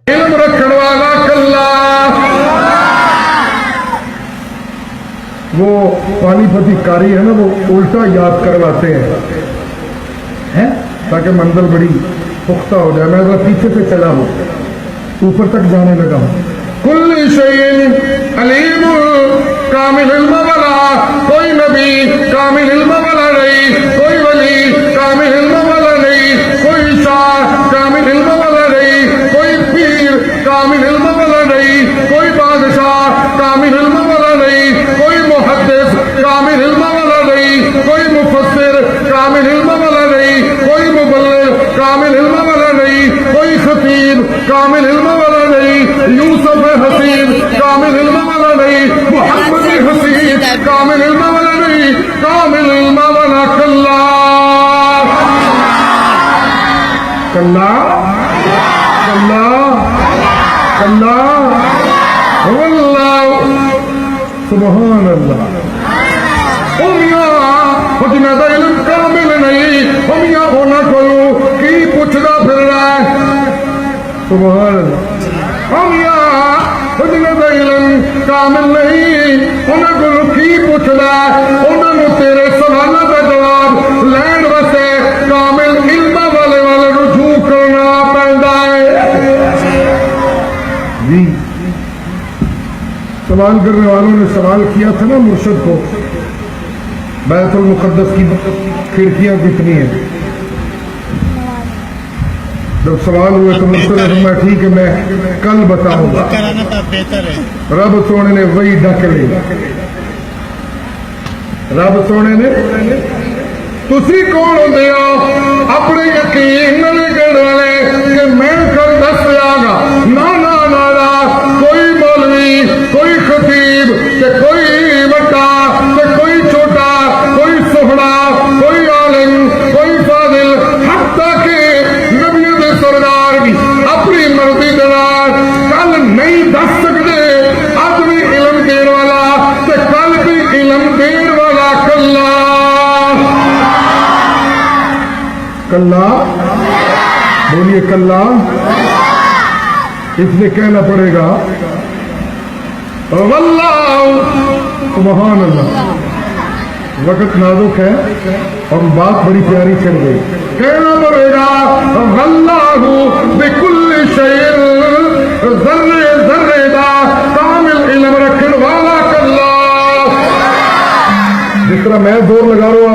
علم رکھن والا کلا. وہ پانی پتی کاری ہے نا، وہ الٹا یاد کرواتے ہیں تاکہ منزل بڑی پختہ ہو جائے. میں ذرا پیچھے سے چلا ہوں، اوپر تک جانے لگا ہوں. کل شیء علیم، کامل علم والا کوئی نبی، کامل علم والا نہیں کوئی ولی، کامل علم والا نہیں کوئی شاہ، کامل علم والا نہیں کوئی پیر، کامل علم والا نہیں کوئی بادشاہ، کامل علم والا نہیں کوئی محدث، کامل علم والا نہیں کوئی مفسر، کامل علم والا نہیں کوئی مبلغ، کامل علم والا نہیں کوئی خطیب، کامل علم والا نہیں یوسف حسین، کامل علم والا نہیں محمد حسین، کامل علم والا نہیں، کامل علم والا کلا. کلا کلا کلا واللہ. سبحان اللہ. ہم یہاں علم کامل نہیں، ہم یہاں ہونا کرو کی پوچھنا پھر رہا ہے. سبحان اللہ. ہم یہاں علم کامل نہیں، انہوں کو کی پوچھنا، انہوں نے تیرے سوالوں کا جواب لین واسطے کامل علم والے رجوع کرنا پڑتا ہے. جی سوال کرنے والوں نے سوال کیا تھا نا مرشد کو، بیت المقدس کی کھڑکیاں کتنی ہیں؟ جب سوال ہوئے تو مرشد نے فرمایا ٹھیک ہے میں کل بتاؤں گا. رب سونے نے وہی ڈک لی. رب سونے نے تسی کون ہوندے ہو اپنے یقین نال کہنے والے کہ میں کل دس دیا گا. نا نا نا نا، کوئی مولوی، کوئی خطیب، کہ کوئی بڑا کہ کوئی چھوٹا، کوئی سہڑا، کوئی عالم، کوئی فاضل، حتیٰ کہ نبی دے سردار بھی اپنی مرضی دے نال کل نہیں دس سکتے. اج بھی علم دین والا تے کل بھی علم دین والا کلا. کلا بولیے کلا. اس لیے کہنا پڑے گا واللہ. سبحان اللہ. وقت نازک ہے اور بات بڑی پیاری چل گئی. کہنا پڑے گا واللہ بکل شیء، ذرے ذرے دا کامل علم رکھن والا کلا. جس طرح میں زور لگا رہا ہوں